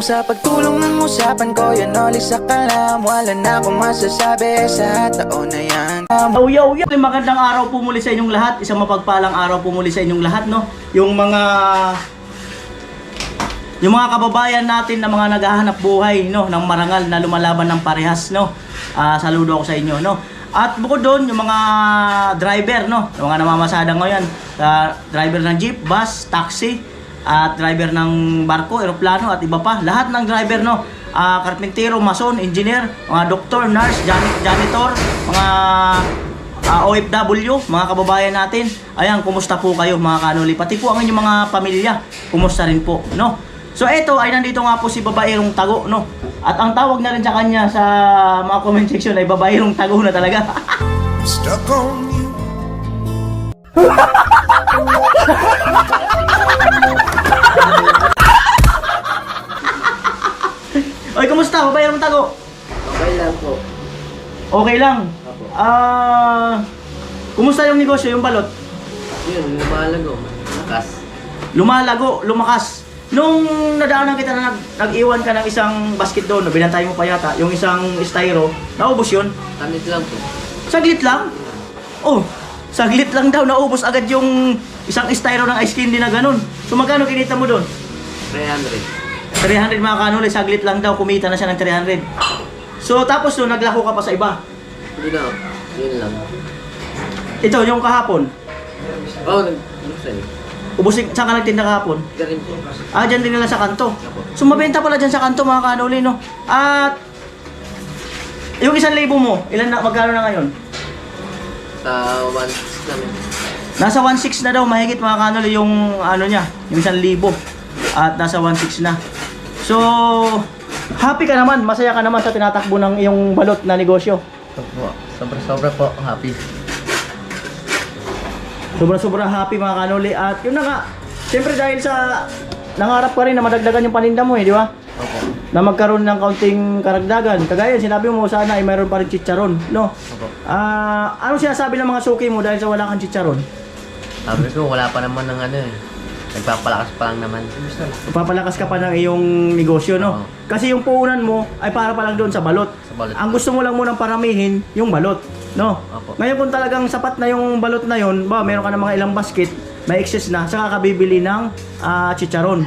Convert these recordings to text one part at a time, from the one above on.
sa pagtulong ng usapan ko, yan all isa kalam. Wala na akong masasabi sa taon na yan. Yo. Magandang araw po muli sa inyong lahat. Isang mapagpalang araw po muli sa inyong lahat, no? Yung mga kababayan natin na mga naghahanap buhay, no, ng marangal na lumalaban ng parehas, no. Saludo ako sa inyo, no. At bukod doon, yung mga driver, no, yung mga namamasada ngayon, driver ng jeep, bus, taxi, at driver ng barko, eroplano, at iba pa. Lahat ng driver, no, karpintero, mason, engineer, mga doktor, nurse, janitor, mga OFW, mga kababayan natin. Ayan, kumusta po kayo mga kanuli? Pati po ang inyong mga pamilya, kumusta rin po, no? So eto ay nandito nga po si Babaerong Tago, no? At ang tawag na rin sa kanya sa mga comment section ay Babaerong Tago na talaga. Stuck on you. Oy, kumusta Babaerong Tago? Okay lang po. Okay lang. Apo. Kumusta yung negosyo, yung balot? Yun, lumalago. Lakas. Lumalago, lumakas. Nung nadaanan kita na nag-iwan ka ng isang basket doon, binantay mo pa yata, yung isang styro, naubos yun? Tanit lang po. Saglit lang? Oh, saglit lang daw, naubos agad yung isang styro ng ice candy na ganun. So magkano kinita mo doon? 300. 300 mga kanuli, saglit lang daw, kumita na siya ng 300. So tapos doon, naglako ka pa sa iba. Hindi na. Yun lang. Ito, yung kahapon. Oh, nag-sell. Ubusin, saan ka nagtinda kahapon? Galing po. Dyan din nila sa kanto. So mabenta pala dyan sa kanto mga kanuli, no? At yung 1,000 mo, ilan na, magkano na ngayon? Sa 1.6 namin. Nasa 1.6 na daw, mahigit mga kanuli yung ano niya, yung 1,000. At nasa 1.6 na. So, happy ka naman, masaya ka naman sa tinatakbo ng iyong balot na negosyo. Sobra po. Happy. Sobra happy mga kanuli. At yun na nga, siyempre dahil sa nangarap ka rin na madagdagan yung paninda mo di ba? Opo. Na magkaroon ng kaunting karagdagan. Kagaya sinabi mo sana ay mayroon pa rin chicharon, no? Opo. Anong sinasabi ng mga suki mo dahil sa wala kang chicharon? Sabi ko, wala pa naman ng ano eh. Nagpapalakas pa lang naman. Papalakas ka pa ng iyong negosyo, no? Oo. Kasi yung puhunan mo ay para pa lang doon sa balot. Sa balot. Ang gusto mo lang munang paramihin yung balot, no? Opo. Ngayon kung talagang sapat na yung balot na yun, meron ka ng mga ilang basket, may excess na, saka ka bibili ng chicharon.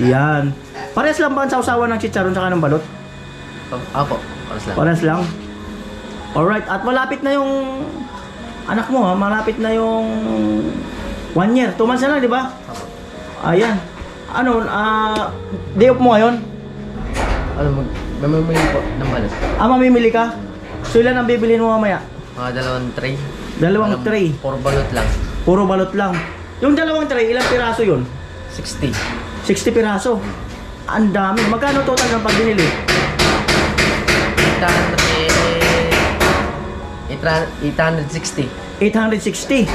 Yan. Parehas lang ba ang sausawan ng chicharon saka ng balot? Opo. Paras lang. Parehas lang. Alright, at malapit na yung anak mo, malapit na yung 1 year. 2 months na lang, di ba? Opo. Ayan. Ano, day off mo ngayon? Ano, mamimili po ng balas. Mamimili ka? So ilan ang bibilin mo mamaya? Mga 2 tray. Dalawang tray. Puro balot lang. Puro balot lang. Yung dalawang tray, ilang piraso yun? 60. 60 piraso. Ang dami. Magkano total ng pagbinili? 860. 860.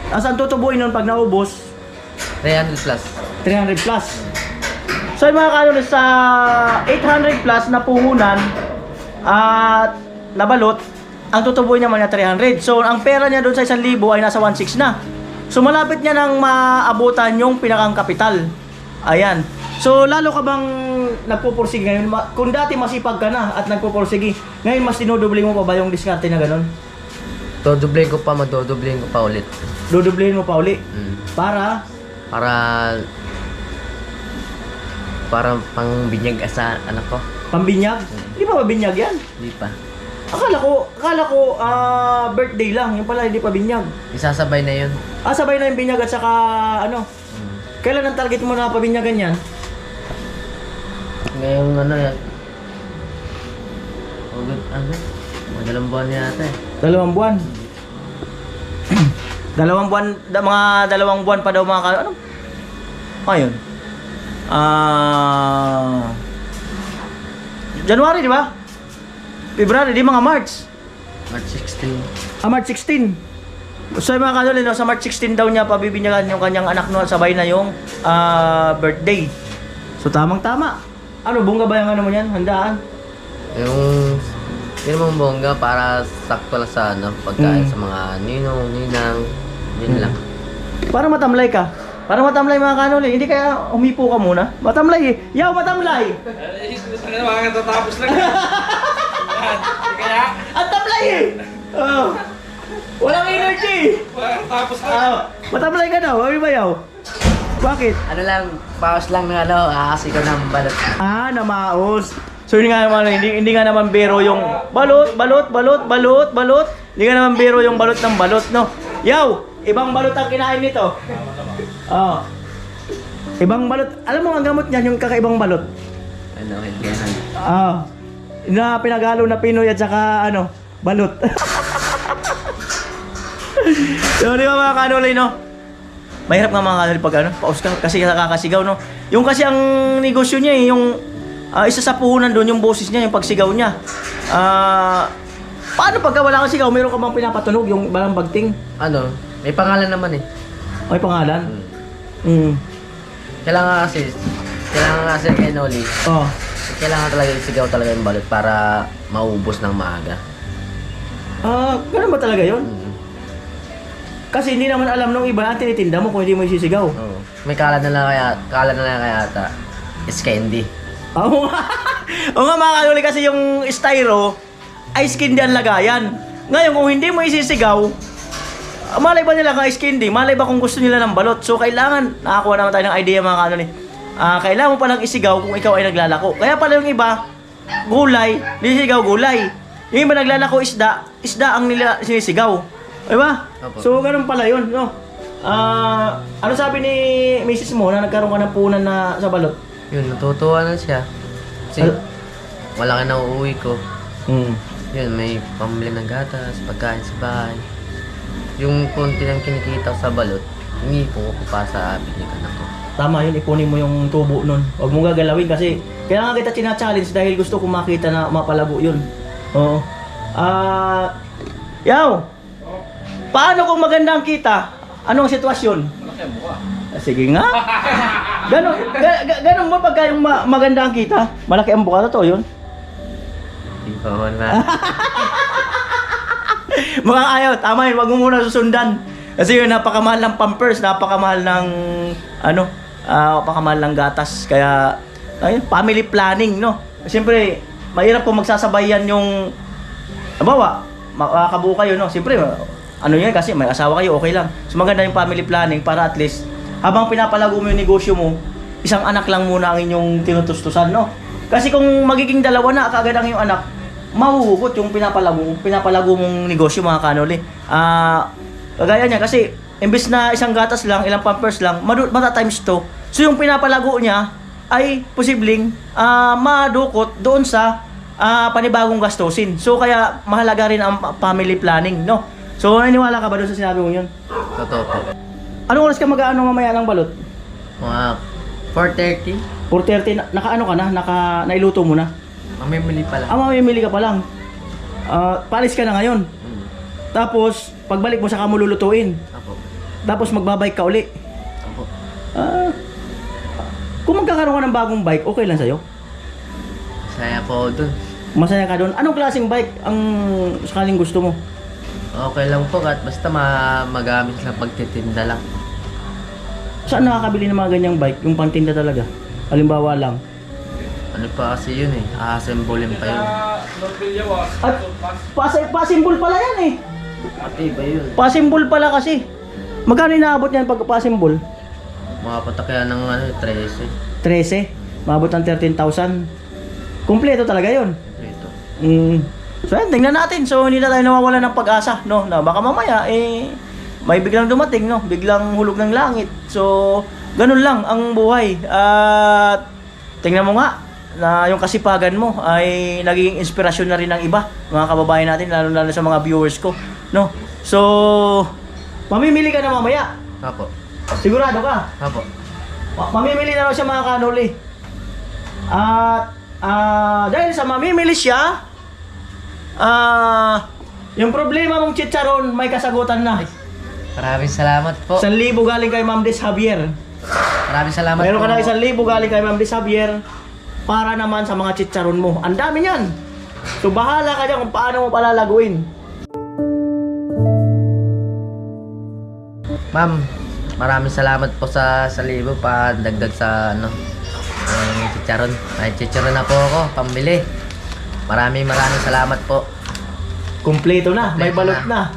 Asan tutubuin nun pag naubos? 300 plus. 300 plus. So yung mga kanuli sa 800 plus na puhunan at nabalot, ang tutubuin naman niya 300. So ang pera niya doon sa 1,000 ay nasa 1.6 na. So malapit niya nang maabutan yung pinakang kapital. Ayan. So lalo ka bang nagpupursige ngayon? Kung dati masipag ka na at nagpupursige, ngayon mas dinudubli mo pa ba yung diskarte na ganun? Dodoblihin ko pa, madodoblihin ko pa ulit. Dudublihin mo pa uli? Mm. Para Para pang binyag sa anak ko. pambinyag? Hindi pa mabinyag yan? Hindi pa. Akala ko birthday lang, yung pala hindi pa binyag. Isasabay na yun. Sabay na yung binyag at saka ano? Kailan ang target mo na pabinyagan yan? Ngayong ano yan. Mga 2 buwan yata eh. 2 buwan. 2 buwan, mga 2 buwan pa daw mga ano? Ayun. January, di ba? February, di mga March. March 16. March 16. So yung mga kanuli, no, sa March 16 daw niya pabibinyagan yung kanyang anak, no, sabay na yung birthday. So tamang-tama. Ano, bongga ba yung ano mo yan? Handaan? Yung mong bongga para sakto lang sa ano, pagkain sa mga ninong, ninang, yun lang. Para matamlay ka. Para matamlay mga kanoli. Hindi kaya umipo ka muna? Matamlay eh. Yaw, matamlay! Makakatatapos lang. Kaya, Ang tamlay eh! Oh. Walang energy! makakatapos lang. Matamlay ka daw. Ano ba yaw? Bakit? Ano lang, paus lang ng ano, kasi ko ng balot. Namaos. So yun nga naman, hindi nga naman biro yung balot. Hindi nga naman biro yung balot ng balot, no? Yaw! Ibang balot ang kinain nito. Oh. Ibang balot. Alam mo, ang gamot niyan, yung kakaibang balot. Ano, hindi yan. Na pinagalo na Pinoy at saka ano, balot. So, di ba mga kanulay, no? Mahirap nga mga kanulay pag ano, paus ka kasi kakasigaw, no? Yung kasi ang negosyo niya eh, yung isa sa puhunan doon, yung boses niya, yung pagsigaw niya. Paano pagka wala kang sigaw, meron ka bang pinapatunog, yung balang bagting? Ano, may pangalan naman eh. May pangalan? Kailangan kasi kay Noli, Oh. kailangan talaga isigaw talaga yung balot para maubos ng maaga. Ganun ba talaga yun? Mm. Kasi hindi naman alam nung iba ang tinitinda mo kung hindi mo isisigaw. Oo. May kala na lang kaya ata is candy. Oo nga. Oo nga mga kanuli, kasi yung styro ice candy ang lagayan. Ngayon kung hindi mo isisigaw, malay ba nila ka ice candy? Malay ba kung gusto nila ng balot? So kailangan, nakakuha naman tayo ng idea mga kanuli. Kailangan mo palang isigaw kung ikaw ay naglalako. Kaya pala yung iba, gulay, sinisigaw gulay. Yung iba naglalako isda ang nila sinisigaw. Diba? Opo. So ganun pala yun, no? Ano sabi ni Mrs. mo na nagkaroon ka ng punan na sa balot? Yun, natutuwa na siya. Kasi malaki na uuwi ko. Yun, may pambili ng gatas, pagkain sa bahay. Yung konti ng kinikita ko sa balot, iniipon ko pa sa binigyan ko. Tama yun, ipunin mo yung tubo nun. Huwag mong gagalawin kasi kaya nga kita china-challenge dahil gusto ko makita na mapalago yun. Oo. Yaw! Paano kung maganda ang kita? Anong sitwasyon? Sige nga. Ganon ba pagka yung maganda ang kita? Malaki ang buka, totoo yun? Hindi pa man na. Mukhang ayaw, tama yun, wag mo muna susundan. Kasi yun, napakamahal ng pampers, napakamahal ng napakamahal ng gatas. Kaya, ayun, family planning, no? Siyempre, mahirap kung magsasabayan yung, nabawa, makakabuo kayo, no? Siyempre, ano yan, kasi may asawa kayo, okay lang. So maganda yung family planning para at least, habang pinapalago mo yung negosyo mo, isang anak lang muna ang inyong tinutustusan, no? Kasi kung magiging dalawa na, kaagad ang iyong anak, mahuhugot yung pinapalago mong negosyo mga kanoli. Kagaya niya kasi imbes na isang gatas lang, ilang pampers lang, mata times 2. So yung pinapalago niya ay posibleng madukot doon sa panibagong gastusin. So kaya mahalaga rin ang family planning, no? So naniniwala ka ba doon sa sinabi mo yun? Totoo po. Anong oras ka mag-aano mamaya ng balot? Mga 4:30, 4:30 nakaano ka na? Nailuto mo na? mamimili pa lang. Mamimili ka pa lang. Palis ka na ngayon. Tapos, pagbalik mo saka mo lulutuin. Apo. Tapos magbabike ka uli. Apo. Kung magkakaroon ka ng bagong bike, okay lang sa'yo? Saya po dun. Masaya ka doon. Anong klaseng bike ang sakaling gusto mo? Okay lang po at basta magamit lang pagtitinda lang. Saan nakakabili ng mga ganyang bike? Yung pangtinda talaga? Halimbawa lang. Ano pa kasi yun eh, a-assemblein pa yun. At pa-symbol pala yan eh. Pati ba yun? Pa-symbol pala kasi. Magkano inaabot yan pag pa-symbol? Mga patakyan ng 13. 13. Maabot ng 13,000. Kumpleto talaga yun. Ito. So yan, tingnan natin. So hindi na tayo nawawala ng pag-asa, no? Na baka mamaya may biglang dumating, no? Biglang hulog ng langit. So ganun lang ang buhay. At tingnan mo nga na yung kasipagan mo ay naging inspirasyon na rin ng iba, mga kababayan natin, lalo sa mga viewers ko, no? So mamimili ka na mamaya. Apo. Sigurado ka? Apo. Mamimili na raw siya mga kanuli. At dahil sa mamimili siya, yung problema mong chicharon may kasagutan na. Maraming salamat po. 1,000 galing kay Ma'am Des Javier. Maraming salamat Mayroon po. ka na 1,000 galing kay Ma'am Des Javier para naman sa mga chicharon mo. Ang dami niyan. So bahala ka dyan kung paano mo palalaguin. Ma'am, maraming salamat po sa 1,000 pa dagdag sa ano, chicharon. May chicharon na po ako, pambili. Maraming salamat po. Kumpleto na, may Kumpleto balot na.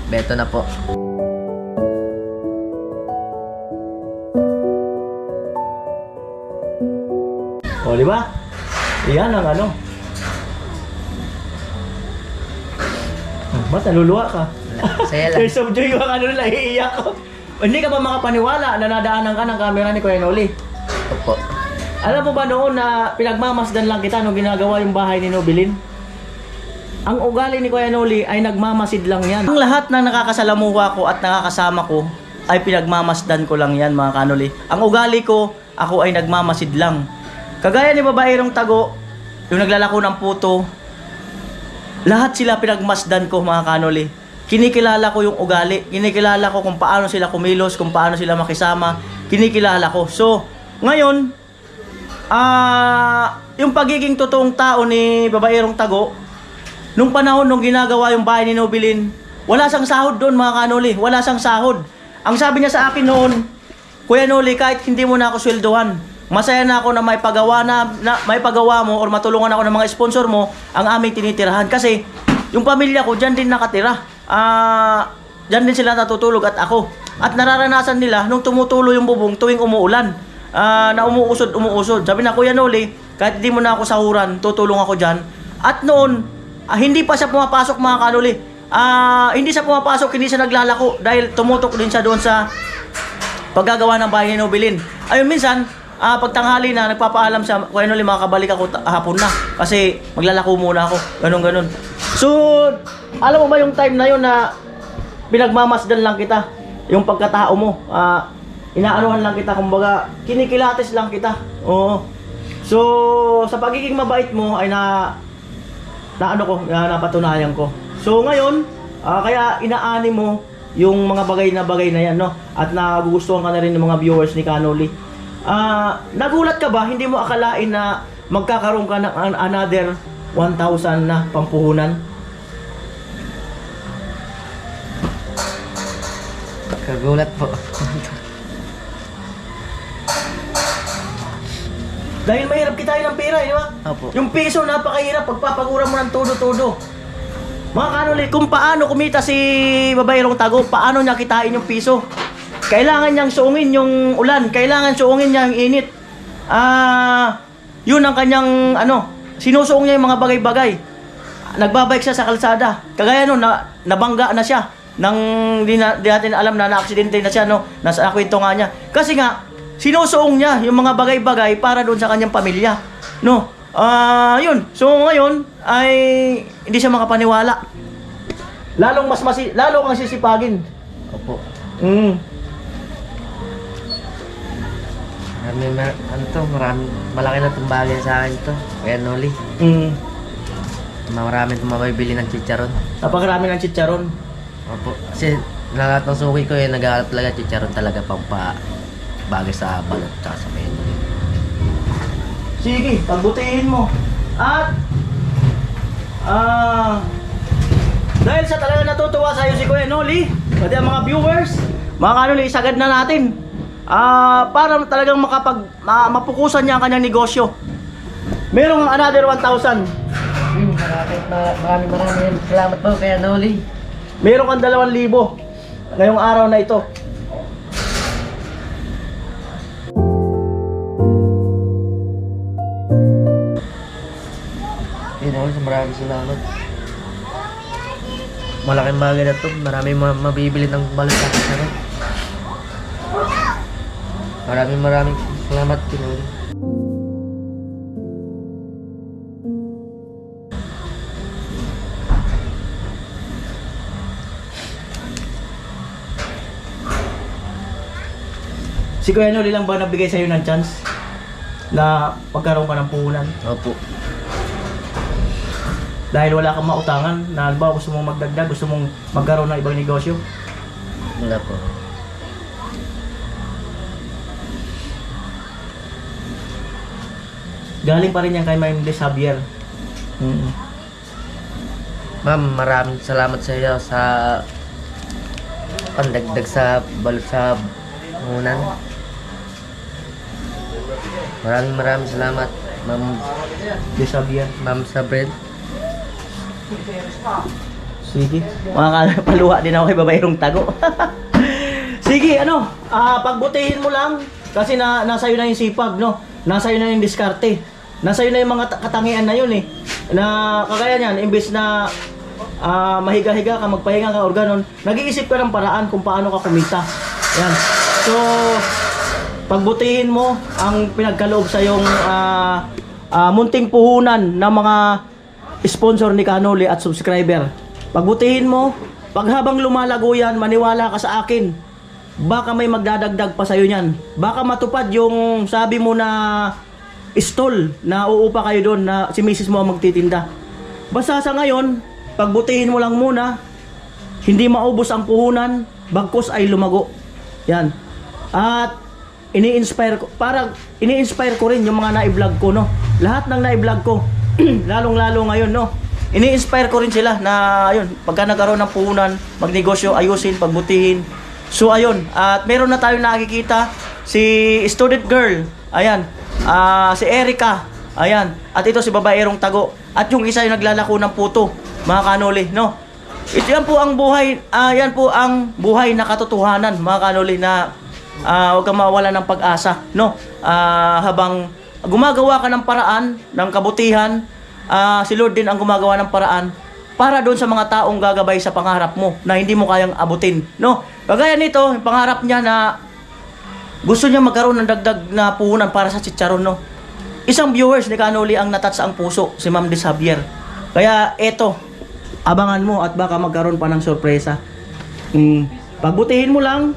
Beto na po. O, di ba? Iyan ang ano. Ba't naluluwa ka? Saya lang. Tears of joy yung ano nila, iiyak ko. Hindi ka ba makapaniwala na nadaanan ka ng camera ni Kuya Noli? Opo. Alam mo ba noon na pinagmamasdan lang kita nung ginagawa yung bahay ni Nobilin? Ang ugali ni Kuya Noli ay nagmamasid lang yan. Ang lahat ng nakakasalamuha ko at nakakasama ko ay pinagmamasdan ko lang yan, mga kanoli. Ang ugali ko, ako ay nagmamasid lang. Kagaya ni Babaerong Tago, yung naglalako ng puto, lahat sila pinagmasdan ko, mga kanoli. Kinikilala ko yung ugali, kinikilala ko kung paano sila kumilos, kung paano sila makisama, kinikilala ko. So, ngayon, yung pagiging totoong tao ni Babaerong Tago, nung panahon nung ginagawa yung bahay ni Nobilin, wala siyang sahod doon, mga kanoli, wala siyang sahod. Ang sabi niya sa akin noon, Kuya Noli, kahit hindi mo na ako sweldohan, masaya na ako na may pagawa mo or matulungan ako ng mga sponsor mo ang aming tinitirahan. Kasi yung pamilya ko dyan din nakatira. Dyan din sila natutulog at ako. At nararanasan nila nung tumutulo yung bubong tuwing umuulan. Na umuusod. Sabi na, Kuya Noli, kahit hindi mo na ako sahuran, tutulong ako dyan. At noon, hindi pa siya pumapasok, mga kanoli. Hindi siya pumapasok, hindi siya naglalako dahil tumutok din siya doon sa paggagawa ng bahay ni Nobilin. Ayun, minsan, pag tanghali na, nagpapaalam siya, Kuya Noli, makakabalik ako hapon na kasi maglalako muna ako. Ganon. So, alam mo ba yung time na yun na pinagmamasdan lang kita, yung pagkatao mo, inaanuhan lang kita, kumbaga, kinikilatis lang kita. Oo. So, sa pagiging mabait mo ay napatunayan ko. So, ngayon, kaya inaani mo yung mga bagay na yan, no? At nagugustuhan ka na rin ng mga viewers ni Kanoli. Nagulat ka ba? Hindi mo akalain na magkakaroon ka ng another 1,000 na pampuhunan? Kagulat po. Dahil mahirap kitain ng pera, di ba? Opo. Yung piso, napakahirap. Pagpapagura mo ng todo-todo. Mga kanoli, kung paano kumita si Babaerong Tago, paano niya kitain yung piso? Kailangan niyang suungin yung ulan. Kailangan suungin niya yung init. Yun ang kanyang, sinusuong niya yung mga bagay-bagay. Nagbabike siya sa kalsada. Kagaya nun, nabangga na siya. Nang di natin alam na na-aksidente na siya, no? Nasa kwento nga niya. Kasi nga, sinusuong niya yung mga bagay-bagay para doon sa kanyang pamilya. No? Yun. So ngayon ay hindi siya makapaniwala. Lalo kang sisipagin. Opo. Marami, malaki na tumbagay sa akin to. Kuya Noli. Marami itong mabibili ng chicharon. Napakarami ng chicharon. Opo. Kasi lahat ng suki ko nag-aalap talaga chicharon talaga bagay sa balot at sa menu. Sige, pagbutihin mo. At dahil sa talaga natutuwa sa'yo si Kuya Noli, pati ang mga viewers, mga kanoli, isagad na natin. Para talagang mapukusan niya ang kanyang negosyo. Merong another 1,000. Maraming salamat po Kuya Noli. Meron kang 2,000 ngayong araw na ito. Maraming salamat. Malaking bagay na to. Maraming mabibili ng balot sa chicharon. Maraming salamat Kuya Noli. Si Kuya Noli lang ba nagbigay sa'yo ng chance na pagkaroon ka ng puhunan? Opo. Dahil wala kang mautangan, na halimbawa gusto mong magdagdag, gusto mong magkaroon ng ibang negosyo? Wala po. Galing pa rin yan kay Ma'am De Xavier. Ma'am, maraming salamat sa iyo sa pandagdag sa balot sa puhunan. Maraming salamat, Ma'am Sabrel. Sige. Mga paluwa din ako kay Babayrong Tago. Sige, pagbutihin mo lang kasi nasa iyo na yung sipag, no? Nasa iyo na yung diskarte. Nasa iyo na yung mga katangian na yun eh. Na kagaya niyan, imbes na mahiga-higa ka, magpahinga ka or ganon, nag-iisip ka ng paraan kung paano ka kumita. Yan. So, pagbutihin mo ang pinagkaloob sa yung munting puhunan ng mga sponsor ni Kanoli at subscriber. Pagbutihin mo, pag habang lumalago yan, maniwala ka sa akin. Baka may magdadagdag pa sa'yo niyan. Baka matupad yung sabi mo na stall na uupa kayo doon na si Mrs. mo ang magtitinda. Basta sa ngayon, pagbutihin mo lang muna, hindi maubos ang puhunan, bagkus ay lumago. Yan. At ini-inspire ko rin yung mga na-vlog ko, no. Lahat ng na-vlog ko, lalong-lalo ngayon, no. Ini-inspire ko rin sila na ayun, pagka nagkaroon ng puhunan, magnegosyo, ayusin, pagbutihin. So ayun, at meron na tayong nakikita si student girl. Ayan. Si Erica. Ayan. At ito si Babayrong Tago. At yung isa yung naglalako ng puto, mga Kanoli, no. Ito yan po ang buhay, yan po ang buhay na katotohanan, mga Kanoli, na huwag kang mawala ng pag-asa, no. Habang gumagawa ka ng paraan ng kabutihan, si Lord din ang gumagawa ng paraan para doon sa mga taong gagabay sa pangarap mo na hindi mo kayang abutin, no. Kagaya nito, yung pangarap niya na gusto niya magkaroon ng dagdag na puhunan para sa chicharon, no. Isang viewers ni Kanoli ang natouch ang puso, si Ma'am Des Javier. Kaya eto, abangan mo at baka magkaroon pa ng sorpresa. Pagbutihin mo lang,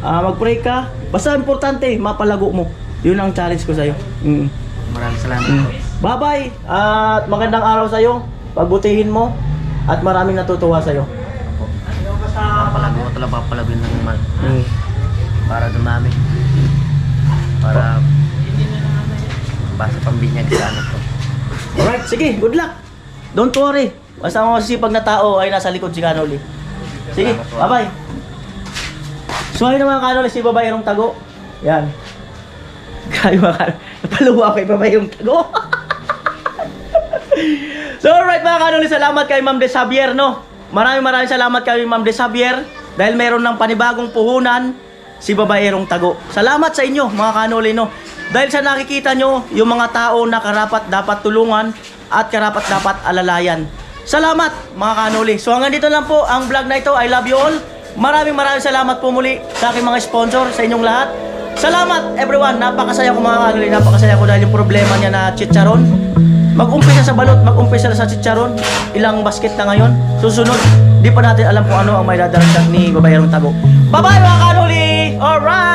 mag-pray ka. Basta importante, mapalago mo. Yun ang challenge ko sa'yo. Maraming salamat po. Bye-bye! At magandang araw sa'yo. Pagbutihin mo at maraming natutuwa sa'yo. Papalagin lang naman. Para dumami. Para basta pambinyag sa anak ko. Alright, sige, good luck. Don't worry. Basta ang masisipag na tao ay nasa likod si Kanoli. Sige, bye-bye. So ayun naman Kanoli, si Babayrong Tago. Yan. Kaya mga napaluwa kay Babayrong Tago. So alright mga Kanoli, salamat kay Ma'am Des Javier, no. Maraming salamat kay Ma'am Des Javier dahil meron ng panibagong puhunan si Babayrong Tago. Salamat sa inyo mga Kanoli, no. Dahil sa nakikita nyo yung mga tao na karapat dapat tulungan at karapat dapat alalayan. Salamat mga Kanoli. So hanggang dito lang po ang vlog na ito. I love you all. Maraming salamat po muli sa aking mga sponsor, sa inyong lahat. Salamat everyone. Napakasaya ko mga Kanoli. Napakasaya ko dahil yung problema niya na chicharon. Mag-umpisa sa balot, mag-umpisa sa chicharon. Ilang basket na ngayon. Susunod, di pa natin alam kung ano ang may dadaragdag ni Babayrong Tago. Bye-bye mga Kanoli! Alright!